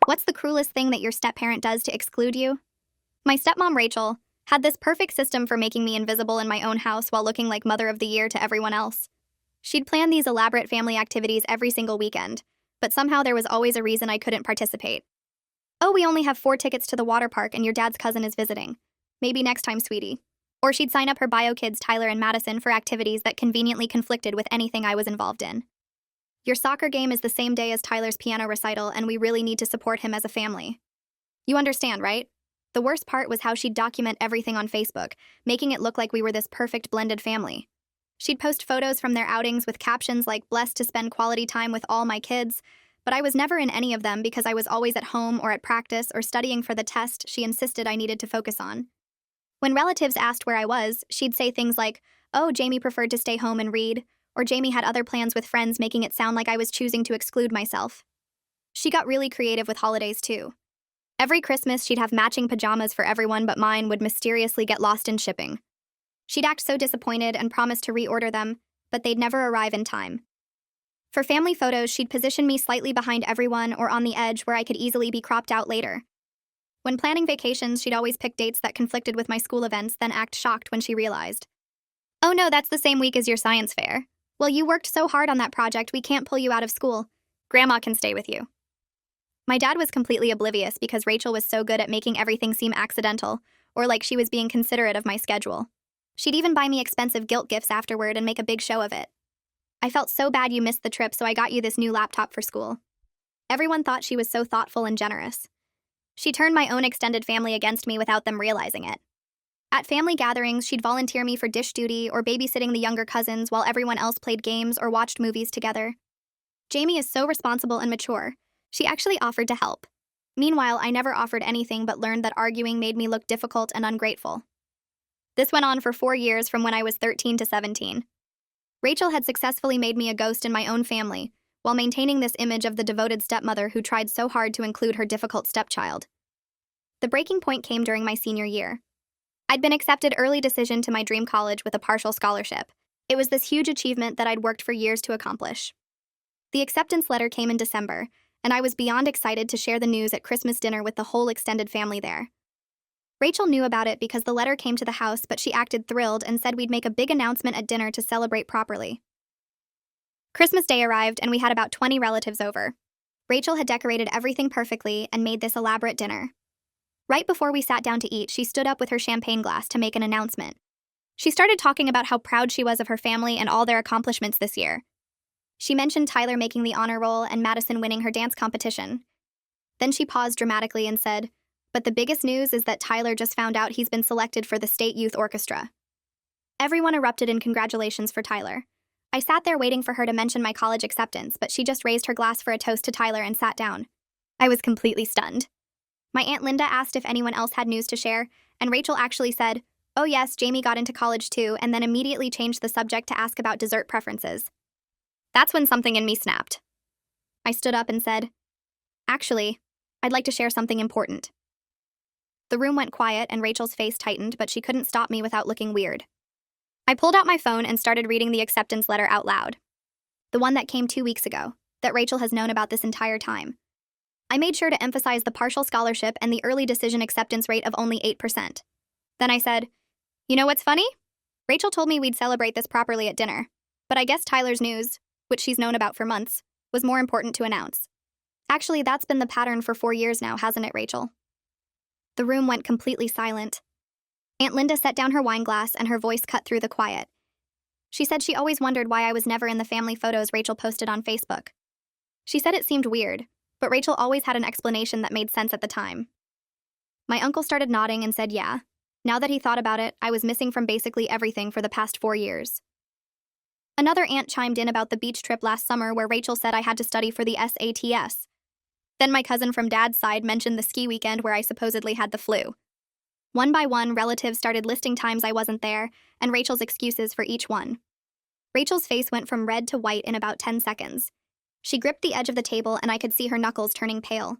What's the cruelest thing that your step-parent does to exclude you? My stepmom, Rachel, had this perfect system for making me invisible in my own house while looking like Mother of the Year to everyone else. She'd plan these elaborate family activities every single weekend, but somehow there was always a reason I couldn't participate. Oh, we only have 4 tickets to the water park and your dad's cousin is visiting. Maybe next time, sweetie. Or she'd sign up her bio kids, Tyler and Madison, for activities that conveniently conflicted with anything I was involved in. Your soccer game is the same day as Tyler's piano recital, and we really need to support him as a family. You understand, right? The worst part was how she'd document everything on Facebook, making it look like we were this perfect blended family. She'd post photos from their outings with captions like, "Blessed to spend quality time with all my kids," but I was never in any of them because I was always at home or at practice or studying for the test she insisted I needed to focus on. When relatives asked where I was, she'd say things like, "Oh, Jamie preferred to stay home and read," or "Jamie had other plans with friends," making it sound like I was choosing to exclude myself. She got really creative with holidays, too. Every Christmas, she'd have matching pajamas for everyone, but mine would mysteriously get lost in shipping. She'd act so disappointed and promise to reorder them, but they'd never arrive in time. For family photos, she'd position me slightly behind everyone or on the edge where I could easily be cropped out later. When planning vacations, she'd always pick dates that conflicted with my school events, then act shocked when she realized. "Oh no, that's the same week as your science fair. Well, you worked so hard on that project, we can't pull you out of school. Grandma can stay with you." My dad was completely oblivious because Rachel was so good at making everything seem accidental, or like she was being considerate of my schedule. She'd even buy me expensive guilt gifts afterward and make a big show of it. "I felt so bad you missed the trip, so I got you this new laptop for school." Everyone thought she was so thoughtful and generous. She turned my own extended family against me without them realizing it. At family gatherings, she'd volunteer me for dish duty or babysitting the younger cousins while everyone else played games or watched movies together. Jamie is so responsible and mature. She actually offered to help. Meanwhile, I never offered anything but learned that arguing made me look difficult and ungrateful. This went on for 4 years from when I was 13 to 17. Rachel had successfully made me a ghost in my own family, while maintaining this image of the devoted stepmother who tried so hard to include her difficult stepchild. The breaking point came during my senior year. I'd been accepted early decision to my dream college with a partial scholarship. It was this huge achievement that I'd worked for years to accomplish. The acceptance letter came in December, and I was beyond excited to share the news at Christmas dinner with the whole extended family there. Rachel knew about it because the letter came to the house, but she acted thrilled and said we'd make a big announcement at dinner to celebrate properly. Christmas Day arrived, and we had about 20 relatives over. Rachel had decorated everything perfectly and made this elaborate dinner. Right before we sat down to eat, she stood up with her champagne glass to make an announcement. She started talking about how proud she was of her family and all their accomplishments this year. She mentioned Tyler making the honor roll and Madison winning her dance competition. Then she paused dramatically and said, "But the biggest news is that Tyler just found out he's been selected for the state youth orchestra." Everyone erupted in congratulations for Tyler. I sat there waiting for her to mention my college acceptance, but she just raised her glass for a toast to Tyler and sat down. I was completely stunned. My Aunt Linda asked if anyone else had news to share, and Rachel actually said, "Oh yes, Jamie got into college too," and then immediately changed the subject to ask about dessert preferences. That's when something in me snapped. I stood up and said, "Actually, I'd like to share something important." The room went quiet and Rachel's face tightened, but she couldn't stop me without looking weird. I pulled out my phone and started reading the acceptance letter out loud. The one that came 2 weeks ago, that Rachel has known about this entire time. I made sure to emphasize the partial scholarship and the early decision acceptance rate of only 8%. Then I said, "You know what's funny? Rachel told me we'd celebrate this properly at dinner, but I guess Tyler's news, which she's known about for months, was more important to announce." Actually, that's been the pattern for 4 years now, hasn't it, Rachel? The room went completely silent. Aunt Linda set down her wine glass and her voice cut through the quiet. She said she always wondered why I was never in the family photos Rachel posted on Facebook. She said it seemed weird, but Rachel always had an explanation that made sense at the time. My uncle started nodding and said yeah. Now that he thought about it, I was missing from basically everything for the past 4 years. Another aunt chimed in about the beach trip last summer where Rachel said I had to study for the SATs. Then my cousin from Dad's side mentioned the ski weekend where I supposedly had the flu. One by one, relatives started listing times I wasn't there, and Rachel's excuses for each one. Rachel's face went from red to white in about 10 seconds. She gripped the edge of the table and I could see her knuckles turning pale.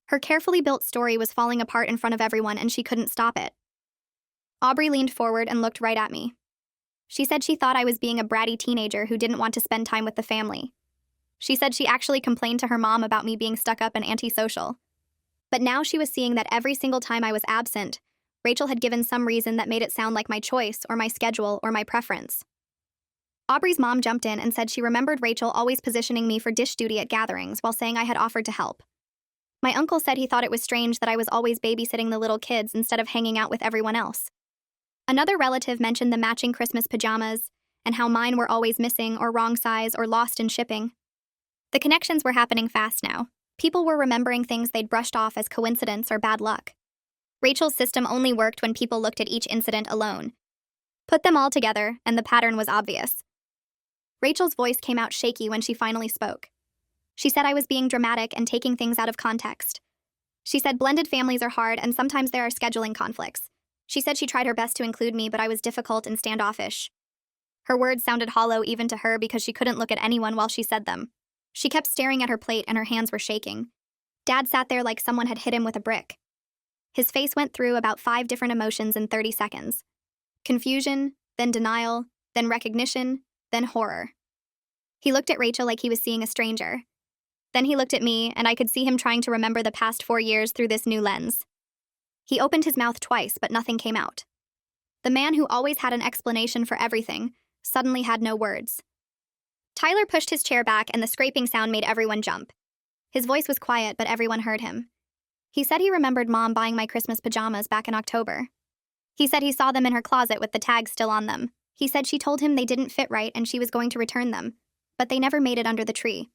Her carefully built story was falling apart in front of everyone and she couldn't stop it. Aubrey leaned forward and looked right at me. She said she thought I was being a bratty teenager who didn't want to spend time with the family. She said she actually complained to her mom about me being stuck up and antisocial. But now she was seeing that every single time I was absent, Rachel had given some reason that made it sound like my choice or my schedule or my preference. Aubrey's mom jumped in and said she remembered Rachel always positioning me for dish duty at gatherings while saying I had offered to help. My uncle said he thought it was strange that I was always babysitting the little kids instead of hanging out with everyone else. Another relative mentioned the matching Christmas pajamas and how mine were always missing or wrong size or lost in shipping. The connections were happening fast now. People were remembering things they'd brushed off as coincidence or bad luck. Rachel's system only worked when people looked at each incident alone. Put them all together, and the pattern was obvious. Rachel's voice came out shaky when she finally spoke. She said I was being dramatic and taking things out of context. She said blended families are hard and sometimes there are scheduling conflicts. She said she tried her best to include me, but I was difficult and standoffish. Her words sounded hollow even to her because she couldn't look at anyone while she said them. She kept staring at her plate and her hands were shaking. Dad sat there like someone had hit him with a brick. His face went through about 5 different emotions in 30 seconds. Confusion, then denial, then recognition, then horror. He looked at Rachel like he was seeing a stranger. Then he looked at me, and I could see him trying to remember the past 4 years through this new lens. He opened his mouth twice, but nothing came out. The man who always had an explanation for everything suddenly had no words. Tyler pushed his chair back, and the scraping sound made everyone jump. His voice was quiet, but everyone heard him. He said he remembered Mom buying my Christmas pajamas back in October. He said he saw them in her closet with the tags still on them. He said she told him they didn't fit right and she was going to return them, but they never made it under the tree.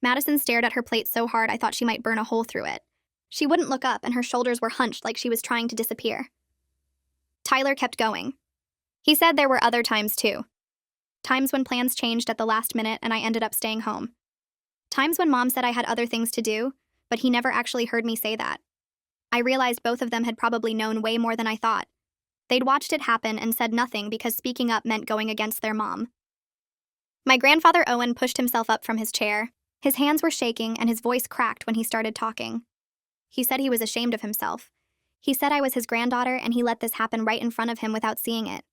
Madison stared at her plate so hard I thought she might burn a hole through it. She wouldn't look up and her shoulders were hunched like she was trying to disappear. Tyler kept going. He said there were other times too. Times when plans changed at the last minute and I ended up staying home. Times when Mom said I had other things to do, but he never actually heard me say that. I realized both of them had probably known way more than I thought. They'd watched it happen and said nothing because speaking up meant going against their mom. My grandfather Owen pushed himself up from his chair. His hands were shaking and his voice cracked when he started talking. He said he was ashamed of himself. He said I was his granddaughter and he let this happen right in front of him without seeing it.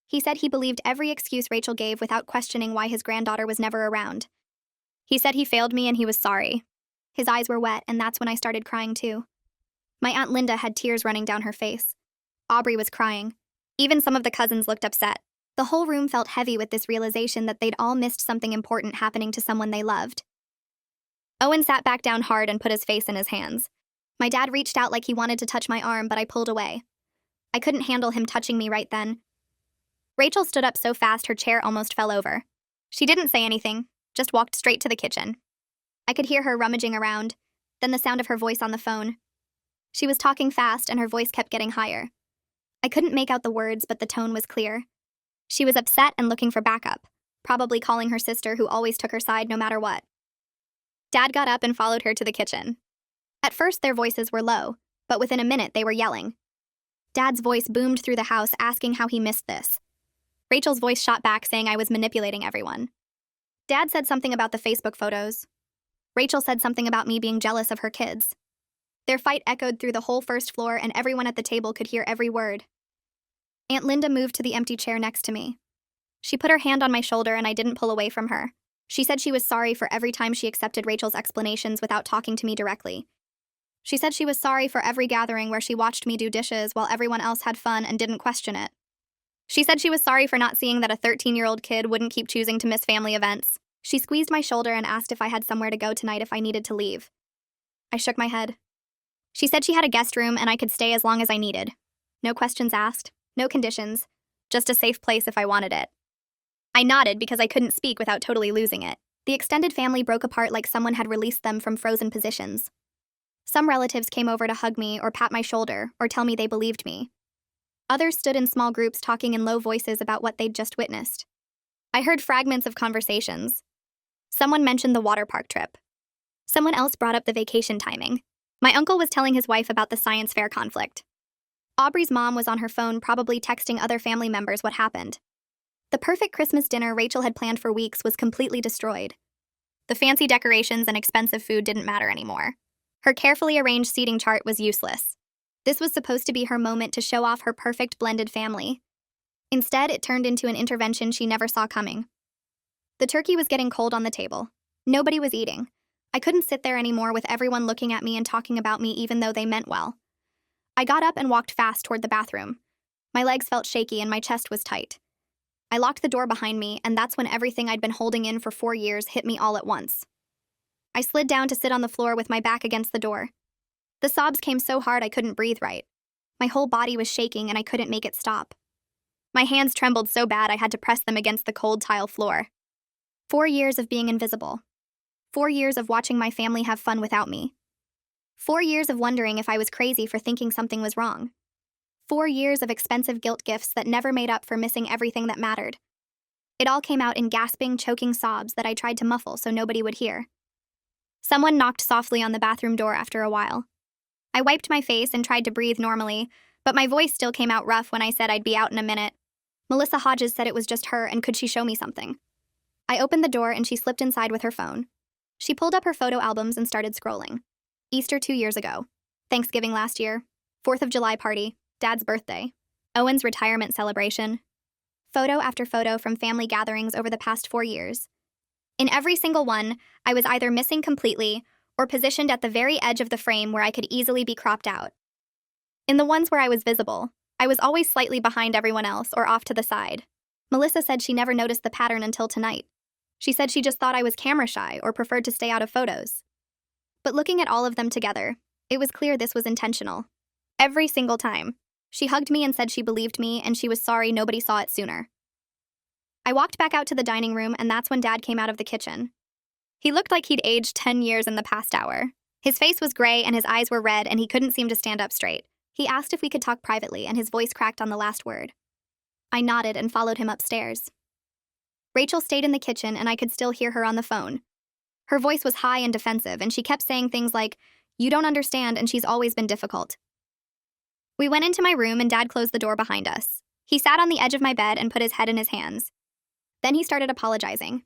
He said he believed every excuse Rachel gave without questioning why his granddaughter was never around. He said he failed me and he was sorry. His eyes were wet, and that's when I started crying too. My Aunt Linda had tears running down her face. Aubrey was crying. Even some of the cousins looked upset. The whole room felt heavy with this realization that they'd all missed something important happening to someone they loved. Owen sat back down hard and put his face in his hands. My dad reached out like he wanted to touch my arm, but I pulled away. I couldn't handle him touching me right then. Rachel stood up so fast her chair almost fell over. She didn't say anything, just walked straight to the kitchen. I could hear her rummaging around, then the sound of her voice on the phone. She was talking fast and her voice kept getting higher. I couldn't make out the words, but the tone was clear. She was upset and looking for backup, probably calling her sister who always took her side no matter what. Dad got up and followed her to the kitchen. At first their voices were low, but within a minute they were yelling. Dad's voice boomed through the house asking how he missed this. Rachel's voice shot back saying I was manipulating everyone. Dad said something about the Facebook photos. Rachel said something about me being jealous of her kids. Their fight echoed through the whole first floor and everyone at the table could hear every word. Aunt Linda moved to the empty chair next to me. She put her hand on my shoulder and I didn't pull away from her. She said she was sorry for every time she accepted Rachel's explanations without talking to me directly. She said she was sorry for every gathering where she watched me do dishes while everyone else had fun and didn't question it. She said she was sorry for not seeing that a 13-year-old kid wouldn't keep choosing to miss family events. She squeezed my shoulder and asked if I had somewhere to go tonight if I needed to leave. I shook my head. She said she had a guest room and I could stay as long as I needed. No questions asked, no conditions, just a safe place if I wanted it. I nodded because I couldn't speak without totally losing it. The extended family broke apart like someone had released them from frozen positions. Some relatives came over to hug me or pat my shoulder or tell me they believed me. Others stood in small groups talking in low voices about what they'd just witnessed. I heard fragments of conversations. Someone mentioned the water park trip. Someone else brought up the vacation timing. My uncle was telling his wife about the science fair conflict. Aubrey's mom was on her phone probably texting other family members what happened. The perfect Christmas dinner Rachel had planned for weeks was completely destroyed. The fancy decorations and expensive food didn't matter anymore. Her carefully arranged seating chart was useless. This was supposed to be her moment to show off her perfect blended family. Instead, it turned into an intervention she never saw coming. The turkey was getting cold on the table. Nobody was eating. I couldn't sit there anymore with everyone looking at me and talking about me even though they meant well. I got up and walked fast toward the bathroom. My legs felt shaky and my chest was tight. I locked the door behind me, and that's when everything I'd been holding in for 4 years hit me all at once. I slid down to sit on the floor with my back against the door. The sobs came so hard I couldn't breathe right. My whole body was shaking and I couldn't make it stop. My hands trembled so bad I had to press them against the cold tile floor. 4 years of being invisible. 4 years of watching my family have fun without me. 4 years of wondering if I was crazy for thinking something was wrong. 4 years of expensive guilt gifts that never made up for missing everything that mattered. It all came out in gasping, choking sobs that I tried to muffle so nobody would hear. Someone knocked softly on the bathroom door after a while. I wiped my face and tried to breathe normally, but my voice still came out rough when I said I'd be out in a minute. Melissa Hodges said it was just her and could she show me something. I opened the door and she slipped inside with her phone. She pulled up her photo albums and started scrolling. Easter 2 years ago. Thanksgiving last year. 4th of July party. Dad's birthday. Owen's retirement celebration. Photo after photo from family gatherings over the past 4 years. In every single one, I was either missing completely or positioned at the very edge of the frame where I could easily be cropped out. In the ones where I was visible, I was always slightly behind everyone else or off to the side. Melissa said she never noticed the pattern until tonight. She said she just thought I was camera shy or preferred to stay out of photos. But looking at all of them together, it was clear this was intentional. Every single time. She hugged me and said she believed me and she was sorry nobody saw it sooner. I walked back out to the dining room and that's when Dad came out of the kitchen. He looked like he'd aged 10 years in the past hour. His face was gray and his eyes were red and he couldn't seem to stand up straight. He asked if we could talk privately and his voice cracked on the last word. I nodded and followed him upstairs. Rachel stayed in the kitchen and I could still hear her on the phone. Her voice was high and defensive and she kept saying things like, "You don't understand and she's always been difficult." We went into my room and Dad closed the door behind us. He sat on the edge of my bed and put his head in his hands. Then he started apologizing.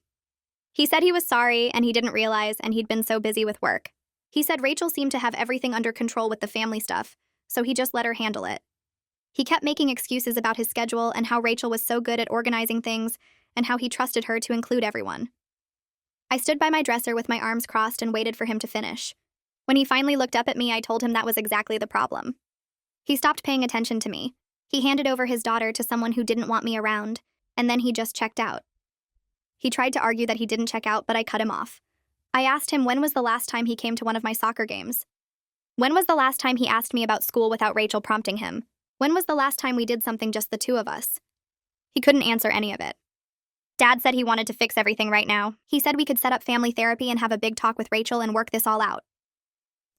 He said he was sorry and he didn't realize and he'd been so busy with work. He said Rachel seemed to have everything under control with the family stuff, so he just let her handle it. He kept making excuses about his schedule and how Rachel was so good at organizing things and how he trusted her to include everyone. I stood by my dresser with my arms crossed and waited for him to finish. When he finally looked up at me, I told him that was exactly the problem. He stopped paying attention to me. He handed over his daughter to someone who didn't want me around, and then he just checked out. He tried to argue that he didn't check out, but I cut him off. I asked him when was the last time he came to one of my soccer games. When was the last time he asked me about school without Rachel prompting him? When was the last time we did something just the two of us? He couldn't answer any of it. Dad said he wanted to fix everything right now. He said we could set up family therapy and have a big talk with Rachel and work this all out.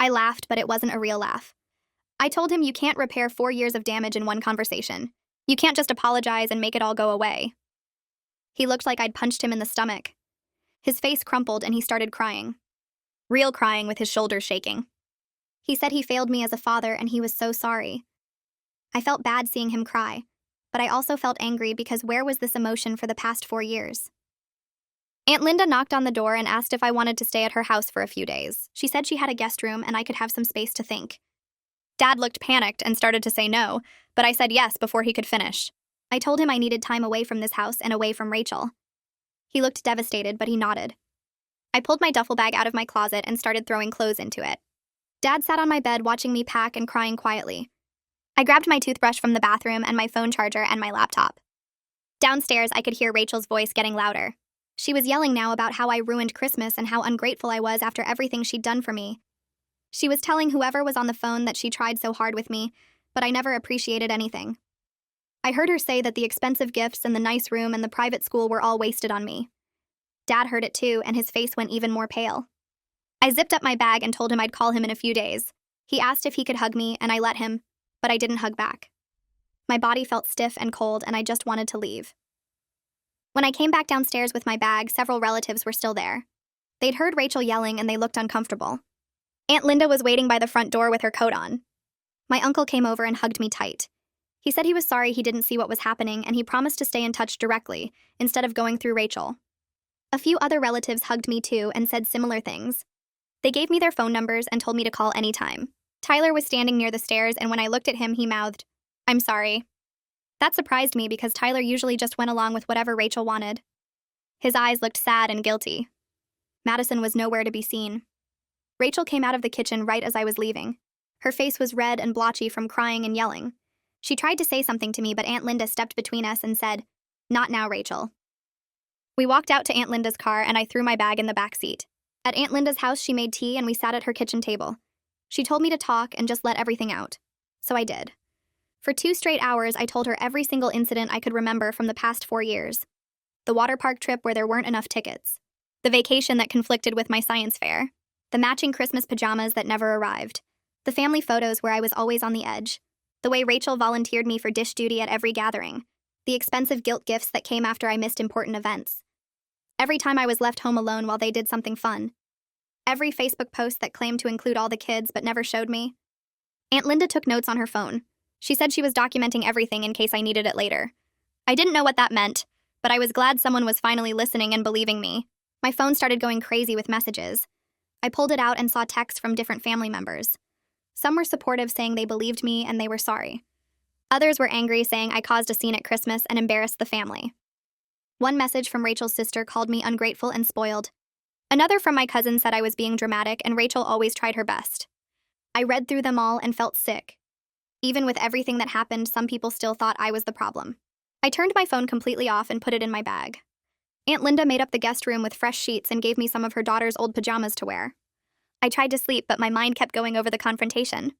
I laughed, but it wasn't a real laugh. I told him you can't repair 4 years of damage in one conversation. You can't just apologize and make it all go away. He looked like I'd punched him in the stomach. His face crumpled and he started crying. Real crying with his shoulders shaking. He said he failed me as a father and he was so sorry. I felt bad seeing him cry, but I also felt angry because where was this emotion for the past 4 years? Aunt Linda knocked on the door and asked if I wanted to stay at her house for a few days. She said she had a guest room and I could have some space to think. Dad looked panicked and started to say no, but I said yes before he could finish. I told him I needed time away from this house and away from Rachel. He looked devastated, but he nodded. I pulled my duffel bag out of my closet and started throwing clothes into it. Dad sat on my bed watching me pack and crying quietly. I grabbed my toothbrush from the bathroom and my phone charger and my laptop. Downstairs, I could hear Rachel's voice getting louder. She was yelling now about how I ruined Christmas and how ungrateful I was after everything she'd done for me. She was telling whoever was on the phone that she tried so hard with me, but I never appreciated anything. I heard her say that the expensive gifts and the nice room and the private school were all wasted on me. Dad heard it too, and his face went even more pale. I zipped up my bag and told him I'd call him in a few days. He asked if he could hug me, and I let him, but I didn't hug back. My body felt stiff and cold, and I just wanted to leave. When I came back downstairs with my bag, several relatives were still there. They'd heard Rachel yelling, and they looked uncomfortable. Aunt Linda was waiting by the front door with her coat on. My uncle came over and hugged me tight. He said he was sorry he didn't see what was happening, and he promised to stay in touch directly, instead of going through Rachel. A few other relatives hugged me too and said similar things. They gave me their phone numbers and told me to call anytime. Tyler was standing near the stairs, and when I looked at him, he mouthed, "I'm sorry." That surprised me because Tyler usually just went along with whatever Rachel wanted. His eyes looked sad and guilty. Madison was nowhere to be seen. Rachel came out of the kitchen right as I was leaving. Her face was red and blotchy from crying and yelling. She tried to say something to me, but Aunt Linda stepped between us and said, "Not now, Rachel." We walked out to Aunt Linda's car and I threw my bag in the back seat. At Aunt Linda's house, she made tea and we sat at her kitchen table. She told me to talk and just let everything out. So I did. For 2 straight hours, I told her every single incident I could remember from the past 4 years. The water park trip where there weren't enough tickets. The vacation that conflicted with my science fair. The matching Christmas pajamas that never arrived. The family photos where I was always on the edge. The way Rachel volunteered me for dish duty at every gathering. The expensive guilt gifts that came after I missed important events. Every time I was left home alone while they did something fun. Every Facebook post that claimed to include all the kids but never showed me. Aunt Linda took notes on her phone. She said she was documenting everything in case I needed it later. I didn't know what that meant, but I was glad someone was finally listening and believing me. My phone started going crazy with messages. I pulled it out and saw texts from different family members. Some were supportive, saying they believed me and they were sorry. Others were angry, saying I caused a scene at Christmas and embarrassed the family. One message from Rachel's sister called me ungrateful and spoiled. Another from my cousin said I was being dramatic and Rachel always tried her best. I read through them all and felt sick. Even with everything that happened, some people still thought I was the problem. I turned my phone completely off and put it in my bag. Aunt Linda made up the guest room with fresh sheets and gave me some of her daughter's old pajamas to wear. I tried to sleep, but my mind kept going over the confrontation.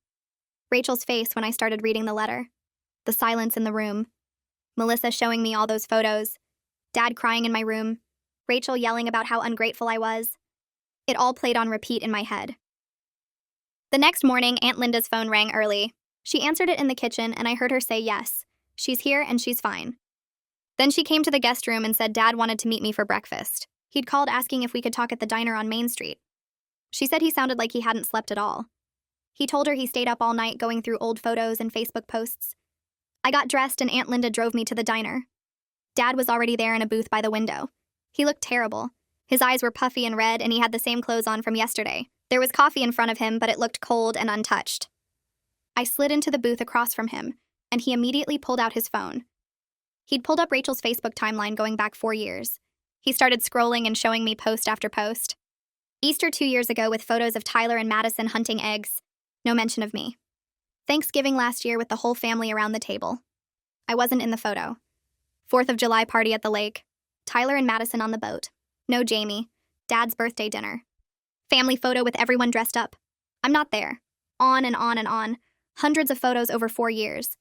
Rachel's face when I started reading the letter. The silence in the room. Melissa showing me all those photos. Dad crying in my room. Rachel yelling about how ungrateful I was. It all played on repeat in my head. The next morning, Aunt Linda's phone rang early. She answered it in the kitchen, and I heard her say yes. She's here and she's fine. Then she came to the guest room and said Dad wanted to meet me for breakfast. He'd called asking if we could talk at the diner on Main Street. She said he sounded like he hadn't slept at all. He told her he stayed up all night going through old photos and Facebook posts. I got dressed and Aunt Linda drove me to the diner. Dad was already there in a booth by the window. He looked terrible. His eyes were puffy and red and he had the same clothes on from yesterday. There was coffee in front of him, but it looked cold and untouched. I slid into the booth across from him, and he immediately pulled out his phone. He'd pulled up Rachel's Facebook timeline going back 4 years. He started scrolling and showing me post after post. Easter 2 years ago with photos of Tyler and Madison hunting eggs. No mention of me. Thanksgiving last year with the whole family around the table. I wasn't in the photo. 4th of July party at the lake. Tyler and Madison on the boat. No Jamie. Dad's birthday dinner. Family photo with everyone dressed up. I'm not there. On and on and on. Hundreds of photos over 4 years.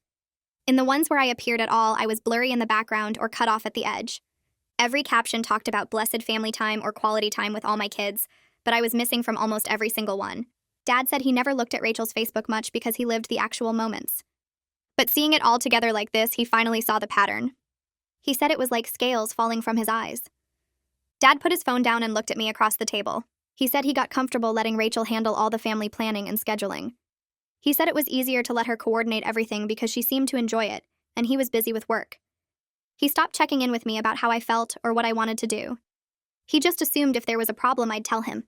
In the ones where I appeared at all, I was blurry in the background or cut off at the edge. Every caption talked about blessed family time or quality time with all my kids, but I was missing from almost every single one. Dad said he never looked at Rachel's Facebook much because he lived the actual moments. But seeing it all together like this, he finally saw the pattern. He said it was like scales falling from his eyes. Dad put his phone down and looked at me across the table. He said he got comfortable letting Rachel handle all the family planning and scheduling. He said it was easier to let her coordinate everything because she seemed to enjoy it, and he was busy with work. He stopped checking in with me about how I felt or what I wanted to do. He just assumed if there was a problem, I'd tell him.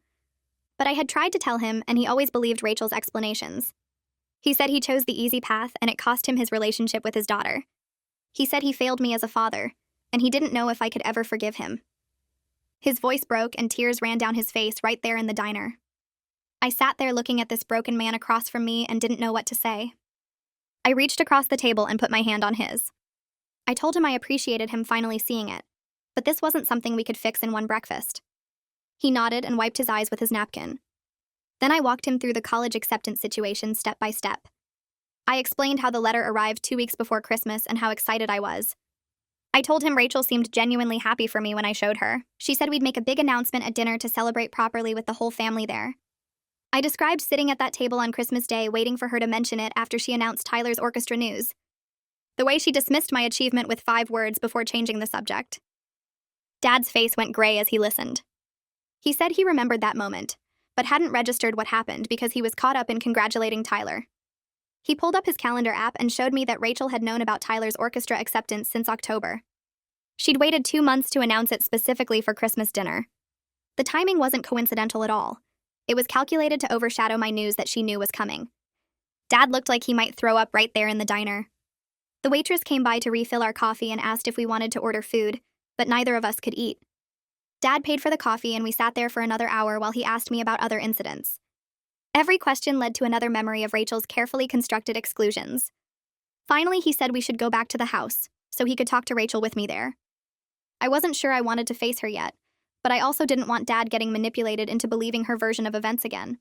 But I had tried to tell him, and he always believed Rachel's explanations. He said he chose the easy path, and it cost him his relationship with his daughter. He said he failed me as a father, and he didn't know if I could ever forgive him. His voice broke and tears ran down his face right there in the diner. I sat there looking at this broken man across from me and didn't know what to say. I reached across the table and put my hand on his. I told him I appreciated him finally seeing it, but this wasn't something we could fix in one breakfast. He nodded and wiped his eyes with his napkin. Then I walked him through the college acceptance situation step by step. I explained how the letter arrived 2 weeks before Christmas and how excited I was. I told him Rachel seemed genuinely happy for me when I showed her. She said we'd make a big announcement at dinner to celebrate properly with the whole family there. I described sitting at that table on Christmas Day waiting for her to mention it after she announced Tyler's orchestra news. The way she dismissed my achievement with 5 words before changing the subject. Dad's face went gray as he listened. He said he remembered that moment, but hadn't registered what happened because he was caught up in congratulating Tyler. He pulled up his calendar app and showed me that Rachel had known about Tyler's orchestra acceptance since October. She'd waited 2 months to announce it specifically for Christmas dinner. The timing wasn't coincidental at all. It was calculated to overshadow my news that she knew was coming. Dad looked like he might throw up right there in the diner. The waitress came by to refill our coffee and asked if we wanted to order food, but neither of us could eat. Dad paid for the coffee and we sat there for another hour while he asked me about other incidents. Every question led to another memory of Rachel's carefully constructed exclusions. Finally, he said we should go back to the house, so he could talk to Rachel with me there. I wasn't sure I wanted to face her yet, but I also didn't want Dad getting manipulated into believing her version of events again.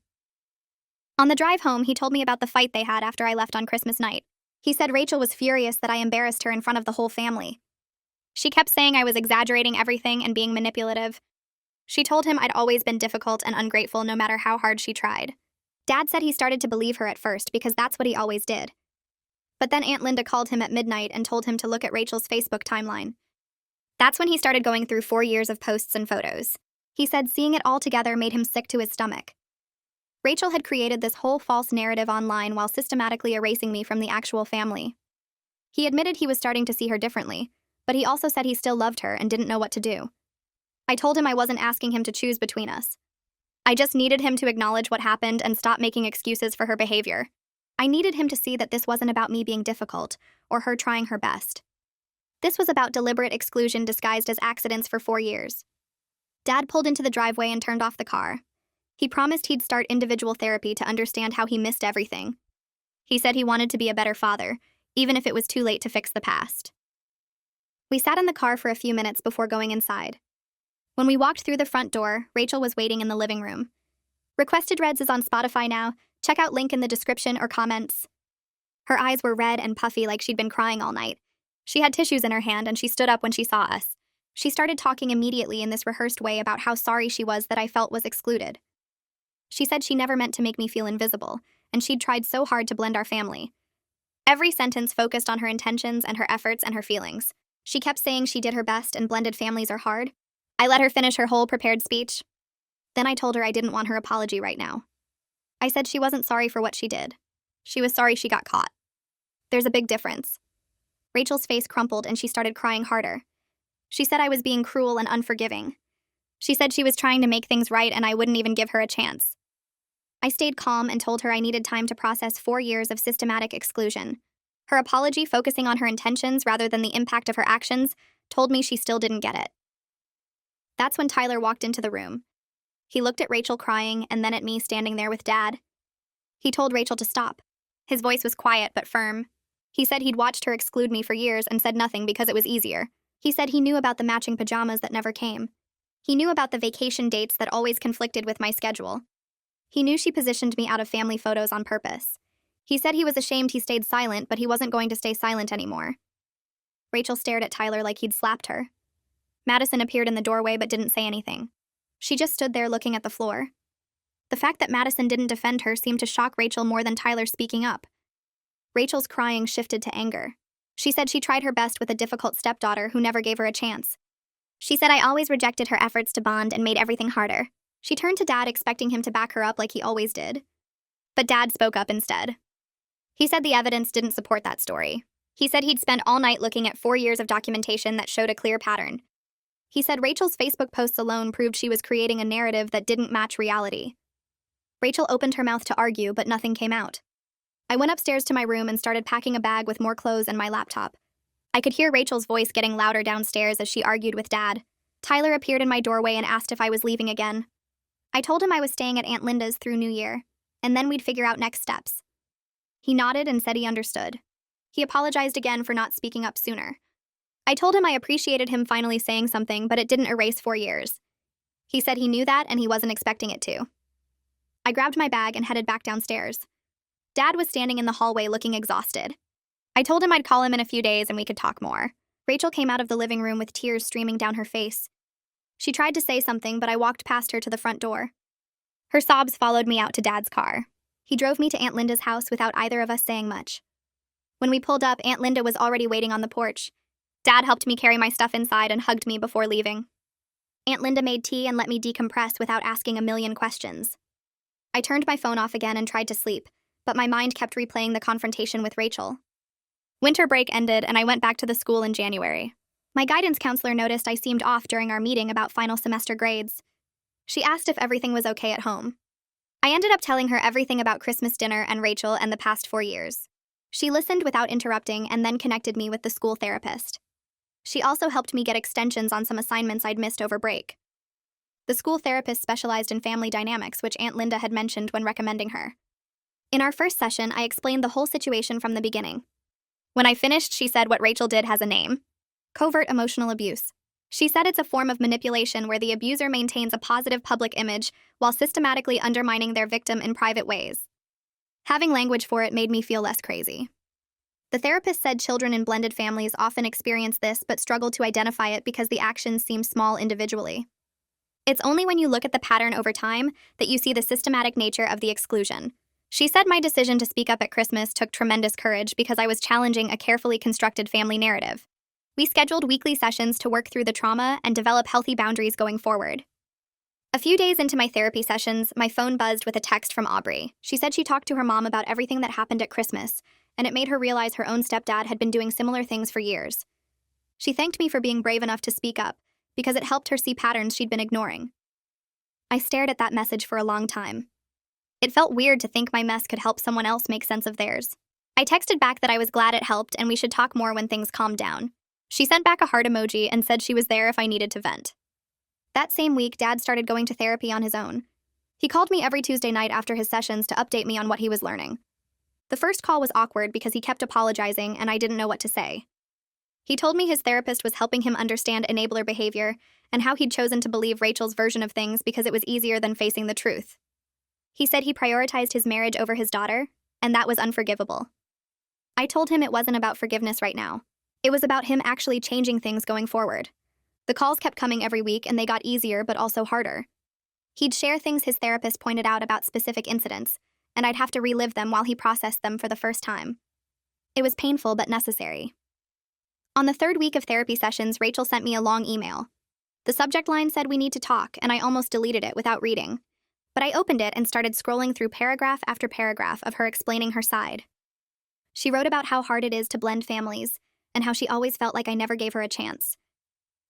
On the drive home, he told me about the fight they had after I left on Christmas night. He said Rachel was furious that I embarrassed her in front of the whole family. She kept saying I was exaggerating everything and being manipulative. She told him I'd always been difficult and ungrateful no matter how hard she tried. Dad said he started to believe her at first because that's what he always did. But then Aunt Linda called him at midnight and told him to look at Rachel's Facebook timeline. That's when he started going through 4 years of posts and photos. He said seeing it all together made him sick to his stomach. Rachel had created this whole false narrative online while systematically erasing me from the actual family. He admitted he was starting to see her differently, but he also said he still loved her and didn't know what to do. I told him I wasn't asking him to choose between us. I just needed him to acknowledge what happened and stop making excuses for her behavior. I needed him to see that this wasn't about me being difficult or her trying her best. This was about deliberate exclusion disguised as accidents for 4 years. Dad pulled into the driveway and turned off the car. He promised he'd start individual therapy to understand how he missed everything. He said he wanted to be a better father, even if it was too late to fix the past. We sat in the car for a few minutes before going inside. When we walked through the front door, Rachel was waiting in the living room. Requested Reds is on Spotify now. Check out link in the description or comments. Her eyes were red and puffy like she'd been crying all night. She had tissues in her hand and she stood up when she saw us. She started talking immediately in this rehearsed way about how sorry she was that I felt was excluded. She said she never meant to make me feel invisible, and she'd tried so hard to blend our family. Every sentence focused on her intentions and her efforts and her feelings. She kept saying she did her best and blended families are hard. I let her finish her whole prepared speech. Then I told her I didn't want her apology right now. I said she wasn't sorry for what she did. She was sorry she got caught. There's a big difference. Rachel's face crumpled and she started crying harder. She said I was being cruel and unforgiving. She said she was trying to make things right and I wouldn't even give her a chance. I stayed calm and told her I needed time to process 4 years of systematic exclusion. Her apology, focusing on her intentions rather than the impact of her actions, told me she still didn't get it. That's when Tyler walked into the room. He looked at Rachel crying and then at me standing there with Dad. He told Rachel to stop. His voice was quiet but firm. He said he'd watched her exclude me for years and said nothing because it was easier. He said he knew about the matching pajamas that never came. He knew about the vacation dates that always conflicted with my schedule. He knew she positioned me out of family photos on purpose. He said he was ashamed he stayed silent, but he wasn't going to stay silent anymore. Rachel stared at Tyler like he'd slapped her. Madison appeared in the doorway but didn't say anything. She just stood there looking at the floor. The fact that Madison didn't defend her seemed to shock Rachel more than Tyler speaking up. Rachel's crying shifted to anger. She said she tried her best with a difficult stepdaughter who never gave her a chance. She said I always rejected her efforts to bond and made everything harder. She turned to Dad expecting him to back her up like he always did. But Dad spoke up instead. He said the evidence didn't support that story. He said he'd spent all night looking at 4 years of documentation that showed a clear pattern. He said Rachel's Facebook posts alone proved she was creating a narrative that didn't match reality. Rachel opened her mouth to argue, but nothing came out. I went upstairs to my room and started packing a bag with more clothes and my laptop. I could hear Rachel's voice getting louder downstairs as she argued with Dad. Tyler appeared in my doorway and asked if I was leaving again. I told him I was staying at Aunt Linda's through New Year, and then we'd figure out next steps. He nodded and said he understood. He apologized again for not speaking up sooner. I told him I appreciated him finally saying something, but it didn't erase 4 years. He said he knew that and he wasn't expecting it to. I grabbed my bag and headed back downstairs. Dad was standing in the hallway looking exhausted. I told him I'd call him in a few days and we could talk more. Rachel came out of the living room with tears streaming down her face. She tried to say something, but I walked past her to the front door. Her sobs followed me out to Dad's car. He drove me to Aunt Linda's house without either of us saying much. When we pulled up, Aunt Linda was already waiting on the porch. Dad helped me carry my stuff inside and hugged me before leaving. Aunt Linda made tea and let me decompress without asking a million questions. I turned my phone off again and tried to sleep, but my mind kept replaying the confrontation with Rachel. Winter break ended and I went back to the school in January. My guidance counselor noticed I seemed off during our meeting about final semester grades. She asked if everything was okay at home. I ended up telling her everything about Christmas dinner and Rachel and the past 4 years. She listened without interrupting and then connected me with the school therapist. She also helped me get extensions on some assignments I'd missed over break. The school therapist specialized in family dynamics, which Aunt Linda had mentioned when recommending her. In our first session, I explained the whole situation from the beginning. When I finished, she said what Rachel did has a name: covert emotional abuse. She said it's a form of manipulation where the abuser maintains a positive public image while systematically undermining their victim in private ways. Having language for it made me feel less crazy. The therapist said children in blended families often experience this but struggle to identify it because the actions seem small individually. It's only when you look at the pattern over time that you see the systematic nature of the exclusion. She said my decision to speak up at Christmas took tremendous courage because I was challenging a carefully constructed family narrative. We scheduled weekly sessions to work through the trauma and develop healthy boundaries going forward. A few days into my therapy sessions, my phone buzzed with a text from Aubrey. She said she talked to her mom about everything that happened at Christmas, and it made her realize her own stepdad had been doing similar things for years. She thanked me for being brave enough to speak up because it helped her see patterns she'd been ignoring. I stared at that message for a long time. It felt weird to think my mess could help someone else make sense of theirs. I texted back that I was glad it helped and we should talk more when things calmed down. She sent back a heart emoji and said she was there if I needed to vent. That same week, Dad started going to therapy on his own. He called me every Tuesday night after his sessions to update me on what he was learning. The first call was awkward because he kept apologizing and I didn't know what to say. He told me his therapist was helping him understand enabler behavior and how he'd chosen to believe Rachel's version of things because it was easier than facing the truth. He said he prioritized his marriage over his daughter, and that was unforgivable. I told him it wasn't about forgiveness right now. It was about him actually changing things going forward. The calls kept coming every week and they got easier but also harder. He'd share things his therapist pointed out about specific incidents, and I'd have to relive them while he processed them for the first time. It was painful but necessary. On the third week of therapy sessions, Rachel sent me a long email. The subject line said we need to talk, and I almost deleted it without reading. But I opened it and started scrolling through paragraph after paragraph of her explaining her side. She wrote about how hard it is to blend families, and how she always felt like I never gave her a chance.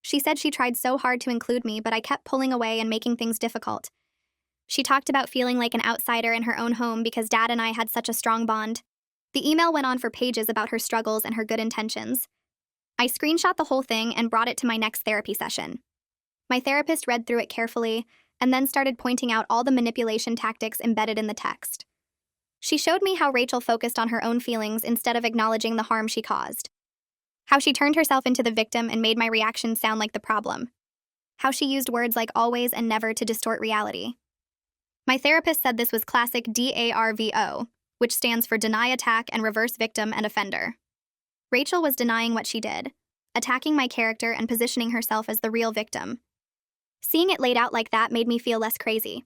She said she tried so hard to include me, but I kept pulling away and making things difficult. She talked about feeling like an outsider in her own home because Dad and I had such a strong bond. The email went on for pages about her struggles and her good intentions. I screenshot the whole thing and brought it to my next therapy session. My therapist read through it carefully and then started pointing out all the manipulation tactics embedded in the text. She showed me how Rachel focused on her own feelings instead of acknowledging the harm she caused. How she turned herself into the victim and made my reaction sound like the problem. How she used words like always and never to distort reality. My therapist said this was classic DARVO, which stands for deny, attack, and reverse victim and offender. Rachel was denying what she did, attacking my character and positioning herself as the real victim. Seeing it laid out like that made me feel less crazy.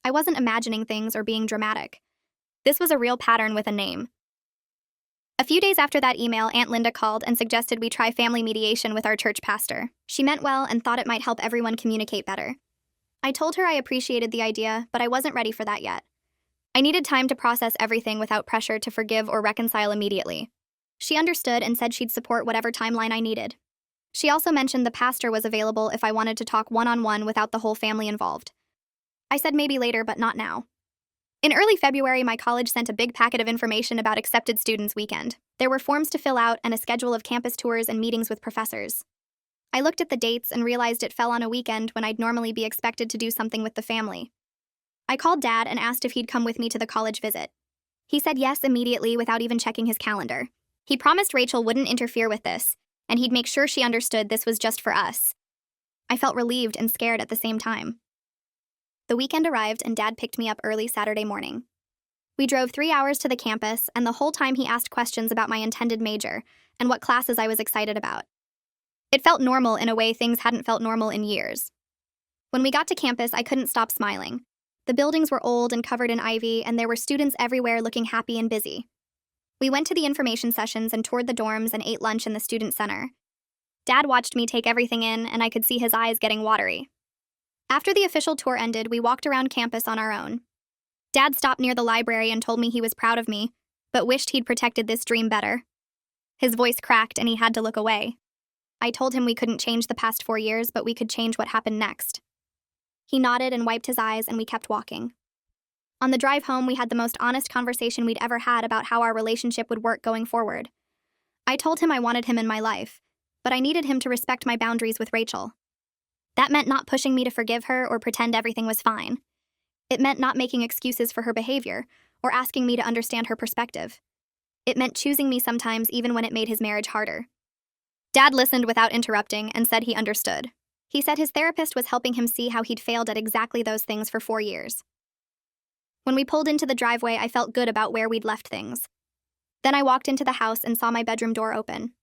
I wasn't imagining things or being dramatic. This was a real pattern with a name. A few days after that email, Aunt Linda called and suggested we try family mediation with our church pastor. She meant well and thought it might help everyone communicate better. I told her I appreciated the idea, but I wasn't ready for that yet. I needed time to process everything without pressure to forgive or reconcile immediately. She understood and said she'd support whatever timeline I needed. She also mentioned the pastor was available if I wanted to talk one-on-one without the whole family involved. I said maybe later, but not now. In early February, my college sent a big packet of information about Accepted Students Weekend. There were forms to fill out and a schedule of campus tours and meetings with professors. I looked at the dates and realized it fell on a weekend when I'd normally be expected to do something with the family. I called Dad and asked if he'd come with me to the college visit. He said yes immediately without even checking his calendar. He promised Rachel wouldn't interfere with this, and he'd make sure she understood this was just for us. I felt relieved and scared at the same time. The weekend arrived and Dad picked me up early Saturday morning. We drove 3 hours to the campus, and the whole time he asked questions about my intended major and what classes I was excited about. It felt normal in a way things hadn't felt normal in years. When we got to campus, I couldn't stop smiling. The buildings were old and covered in ivy, and there were students everywhere looking happy and busy. We went to the information sessions and toured the dorms and ate lunch in the student center. Dad watched me take everything in, and I could see his eyes getting watery. After the official tour ended, we walked around campus on our own. Dad stopped near the library and told me he was proud of me, but wished he'd protected this dream better. His voice cracked and he had to look away. I told him we couldn't change the past 4 years, but we could change what happened next. He nodded and wiped his eyes, and we kept walking. On the drive home, we had the most honest conversation we'd ever had about how our relationship would work going forward. I told him I wanted him in my life, but I needed him to respect my boundaries with Rachel. That meant not pushing me to forgive her or pretend everything was fine. It meant not making excuses for her behavior or asking me to understand her perspective. It meant choosing me sometimes even when it made his marriage harder. Dad listened without interrupting and said he understood. He said his therapist was helping him see how he'd failed at exactly those things for 4 years. When we pulled into the driveway, I felt good about where we'd left things. Then I walked into the house and saw my bedroom door open.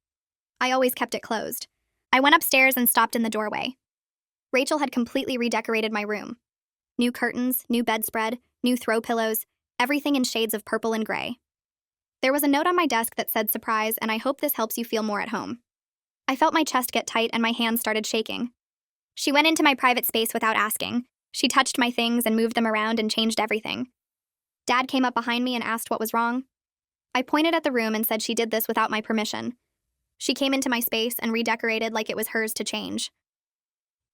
I always kept it closed. I went upstairs and stopped in the doorway. Rachel had completely redecorated my room. New curtains, new bedspread, new throw pillows, everything in shades of purple and gray. There was a note on my desk that said surprise, and I hope this helps you feel more at home. I felt my chest get tight and my hands started shaking. She went into my private space without asking. She touched my things and moved them around and changed everything. Dad came up behind me and asked what was wrong. I pointed at the room and said she did this without my permission. She came into my space and redecorated like it was hers to change.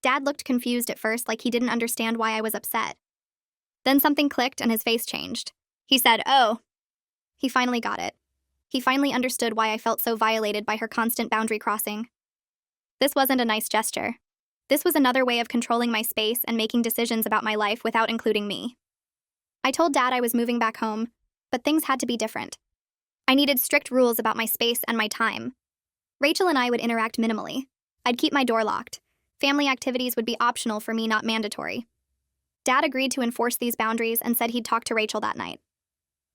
Dad looked confused at first, like he didn't understand why I was upset. Then something clicked and his face changed. He said, "Oh." He finally got it. He finally understood why I felt so violated by her constant boundary crossing. This wasn't a nice gesture. This was another way of controlling my space and making decisions about my life without including me. I told Dad I was moving back home, but things had to be different. I needed strict rules about my space and my time. Rachel and I would interact minimally. I'd keep my door locked. Family activities would be optional for me, not mandatory. Dad agreed to enforce these boundaries and said he'd talk to Rachel that night.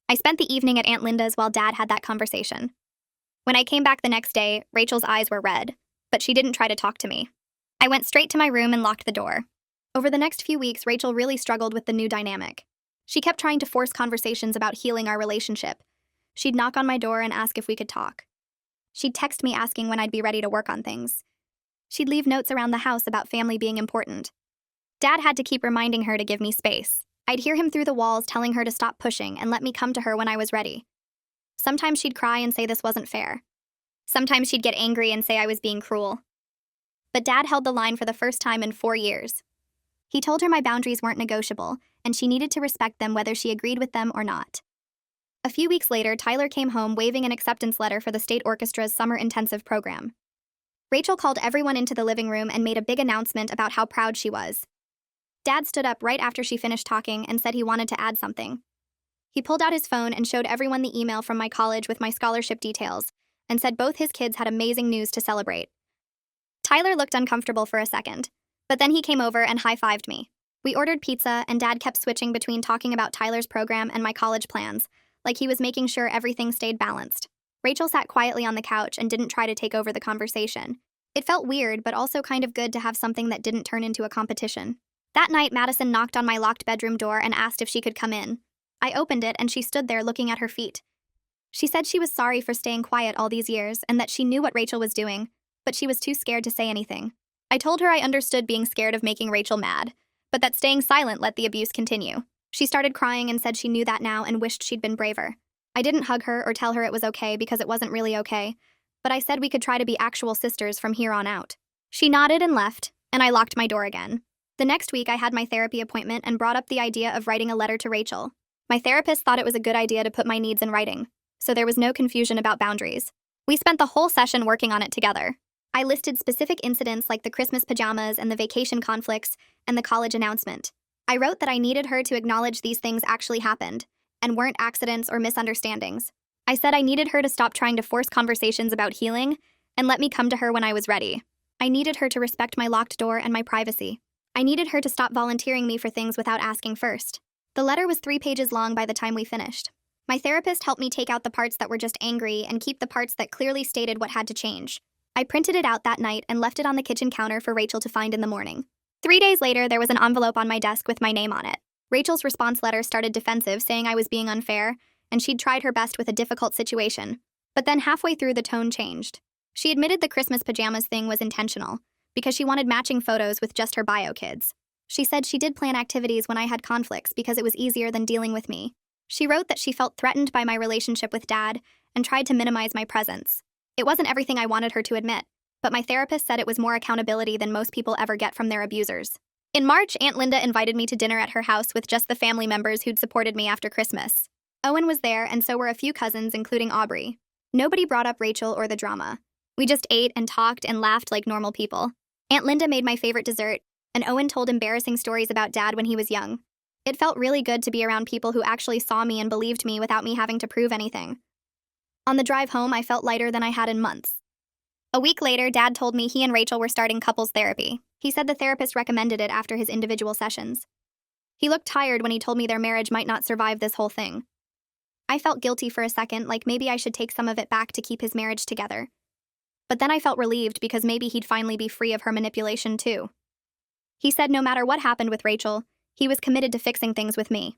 I spent the evening at Aunt Linda's while Dad had that conversation. When I came back the next day, Rachel's eyes were red, but she didn't try to talk to me. I went straight to my room and locked the door. Over the next few weeks, Rachel really struggled with the new dynamic. She kept trying to force conversations about healing our relationship. She'd knock on my door and ask if we could talk. She'd text me asking when I'd be ready to work on things. She'd leave notes around the house about family being important. Dad had to keep reminding her to give me space. I'd hear him through the walls telling her to stop pushing and let me come to her when I was ready. Sometimes she'd cry and say this wasn't fair. Sometimes she'd get angry and say I was being cruel. But Dad held the line for the first time in 4 years. He told her my boundaries weren't negotiable, and she needed to respect them whether she agreed with them or not. A few weeks later, Tyler came home waving an acceptance letter for the state orchestra's summer intensive program. Rachel called everyone into the living room and made a big announcement about how proud she was. Dad stood up right after she finished talking and said he wanted to add something. He pulled out his phone and showed everyone the email from my college with my scholarship details, and said both his kids had amazing news to celebrate. Tyler looked uncomfortable for a second, but then he came over and high-fived me. We ordered pizza, and Dad kept switching between talking about Tyler's program and my college plans, like he was making sure everything stayed balanced. Rachel sat quietly on the couch and didn't try to take over the conversation. It felt weird, but also kind of good to have something that didn't turn into a competition. That night, Madison knocked on my locked bedroom door and asked if she could come in. I opened it, and she stood there looking at her feet. She said she was sorry for staying quiet all these years and that she knew what Rachel was doing, but she was too scared to say anything. I told her I understood being scared of making Rachel mad, but that staying silent let the abuse continue. She started crying and said she knew that now and wished she'd been braver. I didn't hug her or tell her it was okay because it wasn't really okay, but I said we could try to be actual sisters from here on out. She nodded and left, and I locked my door again. The next week, I had my therapy appointment and brought up the idea of writing a letter to Rachel. My therapist thought it was a good idea to put my needs in writing, so there was no confusion about boundaries. We spent the whole session working on it together. I listed specific incidents like the Christmas pajamas and the vacation conflicts and the college announcement. I wrote that I needed her to acknowledge these things actually happened and weren't accidents or misunderstandings. I said I needed her to stop trying to force conversations about healing and let me come to her when I was ready. I needed her to respect my locked door and my privacy. I needed her to stop volunteering me for things without asking first. The letter was 3 pages long by the time we finished. My therapist helped me take out the parts that were just angry and keep the parts that clearly stated what had to change. I printed it out that night and left it on the kitchen counter for Rachel to find in the morning. 3 days later, there was an envelope on my desk with my name on it. Rachel's response letter started defensive, saying I was being unfair, and she'd tried her best with a difficult situation. But then halfway through, the tone changed. She admitted the Christmas pajamas thing was intentional, because she wanted matching photos with just her bio kids. She said she did plan activities when I had conflicts because it was easier than dealing with me. She wrote that she felt threatened by my relationship with Dad and tried to minimize my presence. It wasn't everything I wanted her to admit, but my therapist said it was more accountability than most people ever get from their abusers. In March, Aunt Linda invited me to dinner at her house with just the family members who'd supported me after Christmas. Owen was there, and so were a few cousins, including Aubrey. Nobody brought up Rachel or the drama. We just ate and talked and laughed like normal people. Aunt Linda made my favorite dessert, and Owen told embarrassing stories about Dad when he was young. It felt really good to be around people who actually saw me and believed me without me having to prove anything. On the drive home, I felt lighter than I had in months. A week later, Dad told me he and Rachel were starting couples therapy. He said the therapist recommended it after his individual sessions. He looked tired when he told me their marriage might not survive this whole thing. I felt guilty for a second, like maybe I should take some of it back to keep his marriage together. But then I felt relieved because maybe he'd finally be free of her manipulation too. He said no matter what happened with Rachel, he was committed to fixing things with me.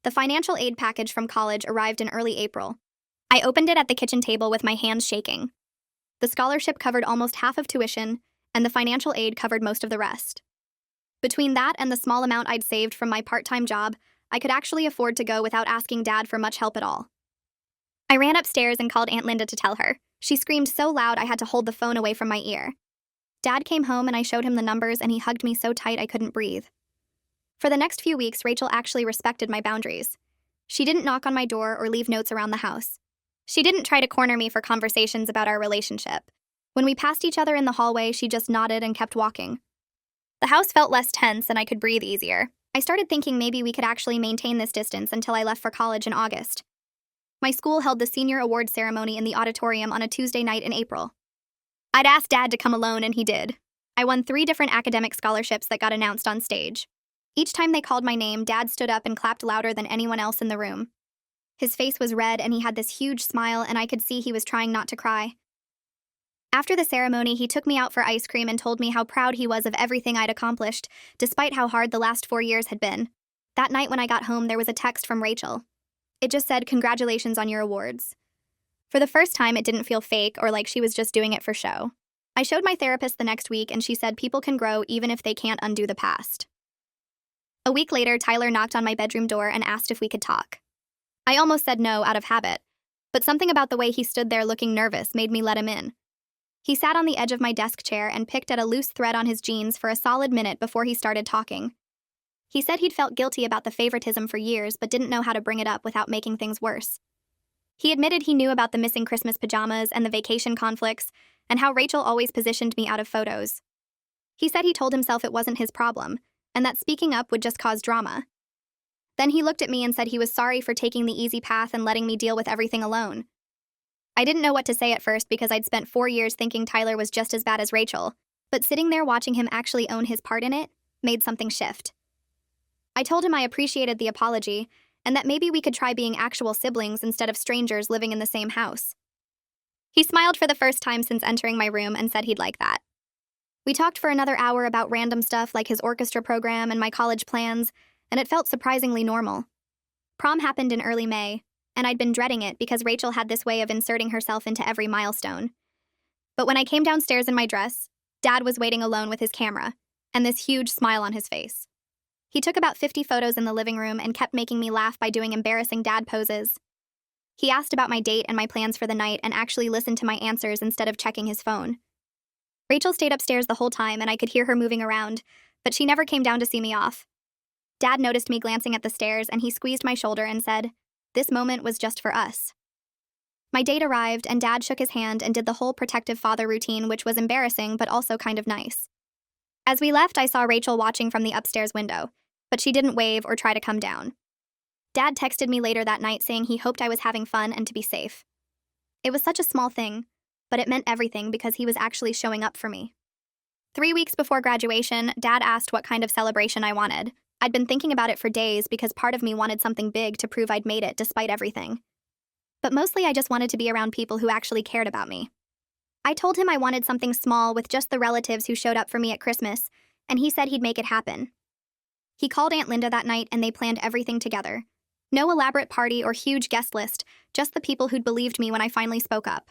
The financial aid package from college arrived in early April. I opened it at the kitchen table with my hands shaking. The scholarship covered almost half of tuition, and the financial aid covered most of the rest. Between that and the small amount I'd saved from my part-time job, I could actually afford to go without asking Dad for much help at all. I ran upstairs and called Aunt Linda to tell her. She screamed so loud I had to hold the phone away from my ear. Dad came home and I showed him the numbers and he hugged me so tight I couldn't breathe. For the next few weeks, Rachel actually respected my boundaries. She didn't knock on my door or leave notes around the house. She didn't try to corner me for conversations about our relationship. When we passed each other in the hallway, she just nodded and kept walking. The house felt less tense and I could breathe easier. I started thinking maybe we could actually maintain this distance until I left for college in August. My school held the senior award ceremony in the auditorium on a Tuesday night in April. I'd asked Dad to come alone and he did. I won 3 different academic scholarships that got announced on stage. Each time they called my name, Dad stood up and clapped louder than anyone else in the room. His face was red and he had this huge smile and I could see he was trying not to cry. After the ceremony, he took me out for ice cream and told me how proud he was of everything I'd accomplished, despite how hard the last 4 years had been. That night when I got home, there was a text from Rachel. It just said, "Congratulations on your awards." For the first time, it didn't feel fake or like she was just doing it for show. I showed my therapist the next week and she said people can grow even if they can't undo the past. A week later, Tyler knocked on my bedroom door and asked if we could talk. I almost said no out of habit, but something about the way he stood there looking nervous made me let him in. He sat on the edge of my desk chair and picked at a loose thread on his jeans for a solid minute before he started talking. He said he'd felt guilty about the favoritism for years but didn't know how to bring it up without making things worse. He admitted he knew about the missing Christmas pajamas and the vacation conflicts and how Rachel always positioned me out of photos. He said he told himself it wasn't his problem and that speaking up would just cause drama. Then he looked at me and said he was sorry for taking the easy path and letting me deal with everything alone. I didn't know what to say at first because I'd spent 4 years thinking Tyler was just as bad as Rachel, but sitting there watching him actually own his part in it made something shift. I told him I appreciated the apology and that maybe we could try being actual siblings instead of strangers living in the same house. He smiled for the first time since entering my room and said he'd like that. We talked for another hour about random stuff like his orchestra program and my college plans, and it felt surprisingly normal. Prom happened in early May, and I'd been dreading it because Rachel had this way of inserting herself into every milestone. But when I came downstairs in my dress, Dad was waiting alone with his camera, and this huge smile on his face. He took about 50 photos in the living room and kept making me laugh by doing embarrassing dad poses. He asked about my date and my plans for the night and actually listened to my answers instead of checking his phone. Rachel stayed upstairs the whole time and I could hear her moving around, but she never came down to see me off. Dad noticed me glancing at the stairs and he squeezed my shoulder and said, "This moment was just for us." My date arrived and Dad shook his hand and did the whole protective father routine, which was embarrassing but also kind of nice. As we left, I saw Rachel watching from the upstairs window, but she didn't wave or try to come down. Dad texted me later that night saying he hoped I was having fun and to be safe. It was such a small thing, but it meant everything because he was actually showing up for me. 3 weeks before graduation, Dad asked what kind of celebration I wanted. I'd been thinking about it for days because part of me wanted something big to prove I'd made it despite everything. But mostly I just wanted to be around people who actually cared about me. I told him I wanted something small with just the relatives who showed up for me at Christmas, and he said he'd make it happen. He called Aunt Linda that night and they planned everything together. No elaborate party or huge guest list, just the people who'd believed me when I finally spoke up.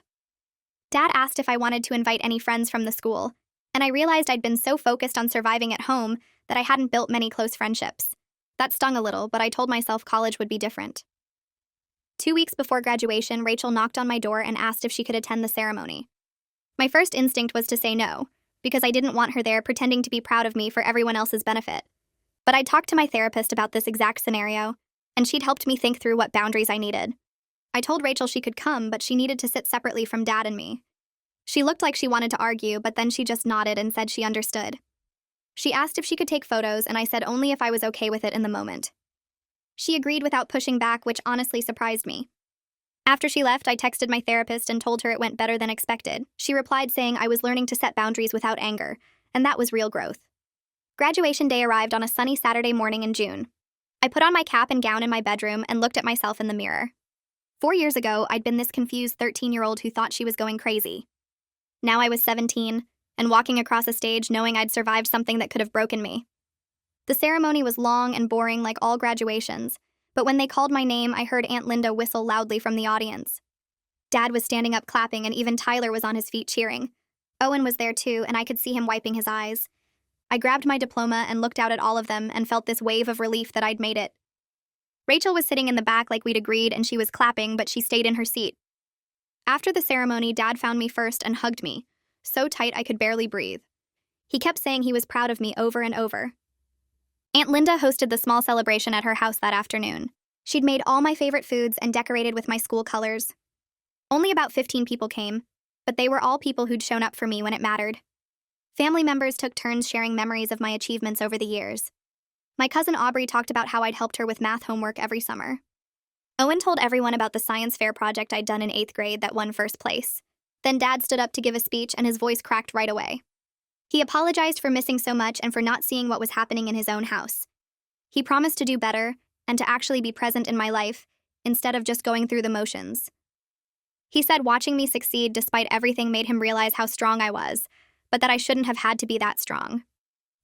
Dad asked if I wanted to invite any friends from the school, and I realized I'd been so focused on surviving at home that I hadn't built many close friendships. That stung a little, but I told myself college would be different. 2 weeks before graduation, Rachel knocked on my door and asked if she could attend the ceremony. My first instinct was to say no, because I didn't want her there pretending to be proud of me for everyone else's benefit. But I talked to my therapist about this exact scenario, and she'd helped me think through what boundaries I needed. I told Rachel she could come, but she needed to sit separately from Dad and me. She looked like she wanted to argue, but then she just nodded and said she understood. She asked if she could take photos, and I said only if I was okay with it in the moment. She agreed without pushing back, which honestly surprised me. After she left, I texted my therapist and told her it went better than expected. She replied saying I was learning to set boundaries without anger, and that was real growth. Graduation day arrived on a sunny Saturday morning in June. I put on my cap and gown in my bedroom and looked at myself in the mirror. 4 years ago, I'd been this confused 13-year-old who thought she was going crazy. Now I was 17, and walking across a stage knowing I'd survived something that could have broken me. The ceremony was long and boring like all graduations, but when they called my name, I heard Aunt Linda whistle loudly from the audience. Dad was standing up clapping, and even Tyler was on his feet cheering. Owen was there too, and I could see him wiping his eyes. I grabbed my diploma and looked out at all of them and felt this wave of relief that I'd made it. Rachel was sitting in the back like we'd agreed, and she was clapping, but she stayed in her seat. After the ceremony, Dad found me first and hugged me, so tight I could barely breathe. He kept saying he was proud of me over and over. Aunt Linda hosted the small celebration at her house that afternoon. She'd made all my favorite foods and decorated with my school colors. Only about 15 people came, but they were all people who'd shown up for me when it mattered. Family members took turns sharing memories of my achievements over the years. My cousin Aubrey talked about how I'd helped her with math homework every summer. Owen told everyone about the science fair project I'd done in 8th grade that won first place. Then Dad stood up to give a speech, and his voice cracked right away. He apologized for missing so much and for not seeing what was happening in his own house. He promised to do better and to actually be present in my life instead of just going through the motions. He said watching me succeed despite everything made him realize how strong I was, but that I shouldn't have had to be that strong.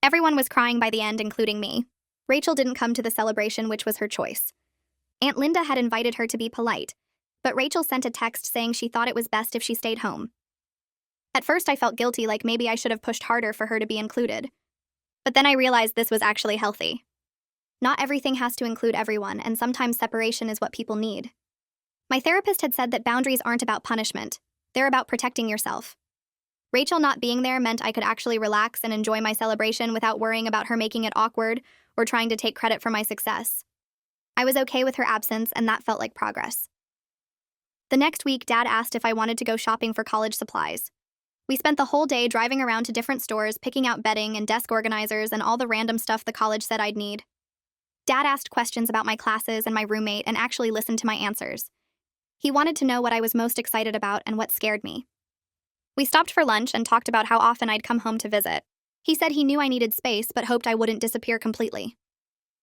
Everyone was crying by the end, including me. Rachel didn't come to the celebration, which was her choice. Aunt Linda had invited her to be polite, but Rachel sent a text saying she thought it was best if she stayed home. At first I felt guilty, like maybe I should have pushed harder for her to be included. But then I realized this was actually healthy. Not everything has to include everyone, and sometimes separation is what people need. My therapist had said that boundaries aren't about punishment, they're about protecting yourself. Rachel not being there meant I could actually relax and enjoy my celebration without worrying about her making it awkward or trying to take credit for my success. I was okay with her absence, and that felt like progress. The next week, Dad asked if I wanted to go shopping for college supplies. We spent the whole day driving around to different stores, picking out bedding and desk organizers and all the random stuff the college said I'd need. Dad asked questions about my classes and my roommate and actually listened to my answers. He wanted to know what I was most excited about and what scared me. We stopped for lunch and talked about how often I'd come home to visit. He said he knew I needed space but hoped I wouldn't disappear completely.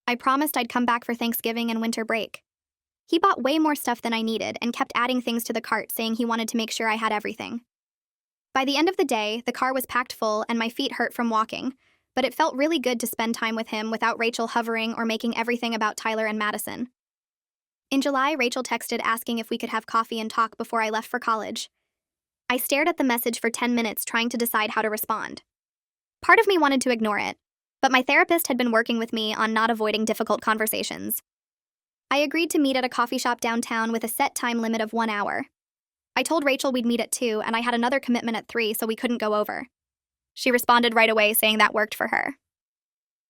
I promised I'd come back for Thanksgiving and winter break. He bought way more stuff than I needed and kept adding things to the cart, saying he wanted to make sure I had everything. By the end of the day, the car was packed full and my feet hurt from walking, but it felt really good to spend time with him without Rachel hovering or making everything about Tyler and Madison. In July, Rachel texted asking if we could have coffee and talk before I left for college. I stared at the message for 10 minutes trying to decide how to respond. Part of me wanted to ignore it, but my therapist had been working with me on not avoiding difficult conversations. I agreed to meet at a coffee shop downtown with a set time limit of 1 hour. I told Rachel we'd meet at 2, and I had another commitment at 3, so we couldn't go over. She responded right away saying that worked for her.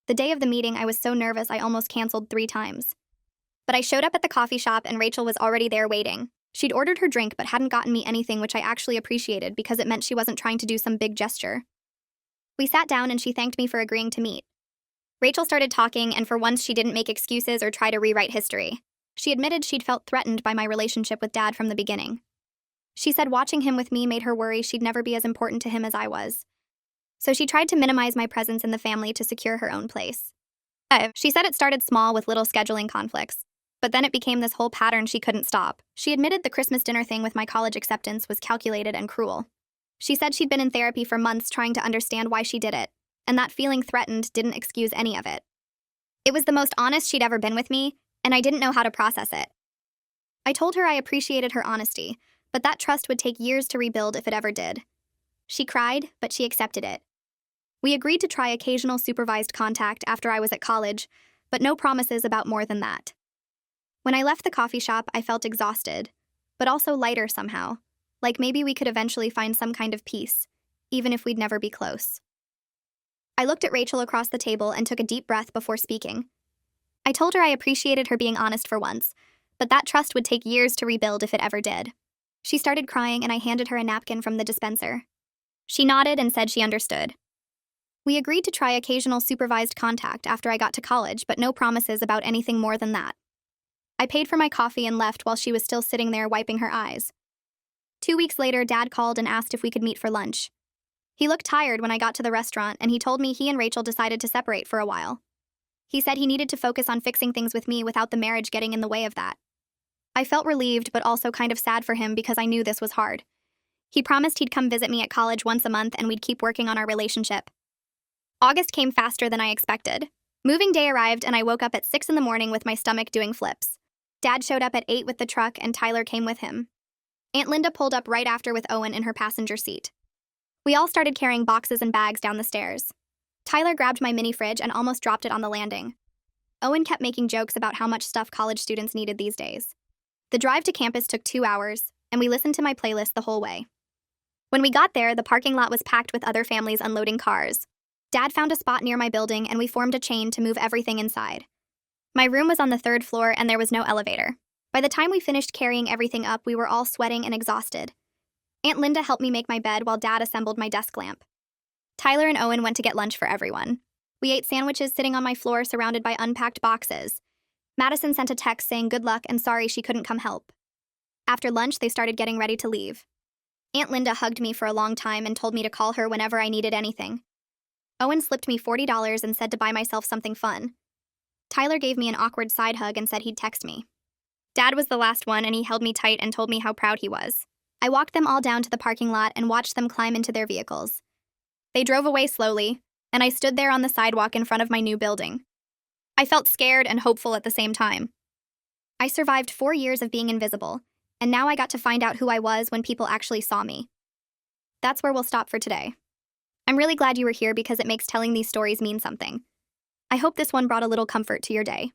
The day of the meeting, I was so nervous I almost canceled 3 times. But I showed up at the coffee shop and Rachel was already there waiting. She'd ordered her drink but hadn't gotten me anything, which I actually appreciated because it meant she wasn't trying to do some big gesture. We sat down and she thanked me for agreeing to meet. Rachel started talking, and for once she didn't make excuses or try to rewrite history. She admitted she'd felt threatened by my relationship with Dad from the beginning. She said watching him with me made her worry she'd never be as important to him as I was. So she tried to minimize my presence in the family to secure her own place. She said it started small with little scheduling conflicts, but then it became this whole pattern she couldn't stop. She admitted the Christmas dinner thing with my college acceptance was calculated and cruel. She said she'd been in therapy for months trying to understand why she did it, and that feeling threatened didn't excuse any of it. It was the most honest she'd ever been with me, and I didn't know how to process it. I told her I appreciated her honesty, but that trust would take years to rebuild if it ever did. She cried, but she accepted it. We agreed to try occasional supervised contact after I was at college, but no promises about more than that. When I left the coffee shop, I felt exhausted, but also lighter somehow, like maybe we could eventually find some kind of peace, even if we'd never be close. I looked at Rachel across the table and took a deep breath before speaking. I told her I appreciated her being honest for once, but that trust would take years to rebuild if it ever did. She started crying and I handed her a napkin from the dispenser. She nodded and said she understood. We agreed to try occasional supervised contact after I got to college, but no promises about anything more than that. I paid for my coffee and left while she was still sitting there wiping her eyes. 2 weeks later, Dad called and asked if we could meet for lunch. He looked tired when I got to the restaurant, and he told me he and Rachel decided to separate for a while. He said he needed to focus on fixing things with me without the marriage getting in the way of that. I felt relieved but also kind of sad for him because I knew this was hard. He promised he'd come visit me at college once a month and we'd keep working on our relationship. August came faster than I expected. Moving day arrived and I woke up at 6 in the morning with my stomach doing flips. Dad showed up at 8 with the truck and Tyler came with him. Aunt Linda pulled up right after with Owen in her passenger seat. We all started carrying boxes and bags down the stairs. Tyler grabbed my mini fridge and almost dropped it on the landing. Owen kept making jokes about how much stuff college students needed these days. The drive to campus took 2 hours, and we listened to my playlist the whole way. When we got there, the parking lot was packed with other families unloading cars. Dad found a spot near my building, and we formed a chain to move everything inside. My room was on the 3rd floor, and there was no elevator. By the time we finished carrying everything up, we were all sweating and exhausted. Aunt Linda helped me make my bed while Dad assembled my desk lamp. Tyler and Owen went to get lunch for everyone. We ate sandwiches sitting on my floor surrounded by unpacked boxes. Madison sent a text saying good luck and sorry she couldn't come help. After lunch, they started getting ready to leave. Aunt Linda hugged me for a long time and told me to call her whenever I needed anything. Owen slipped me $40 and said to buy myself something fun. Tyler gave me an awkward side hug and said he'd text me. Dad was the last one and he held me tight and told me how proud he was. I walked them all down to the parking lot and watched them climb into their vehicles. They drove away slowly, and I stood there on the sidewalk in front of my new building. I felt scared and hopeful at the same time. I survived 4 years of being invisible, and now I got to find out who I was when people actually saw me. That's where we'll stop for today. I'm really glad you were here because it makes telling these stories mean something. I hope this one brought a little comfort to your day.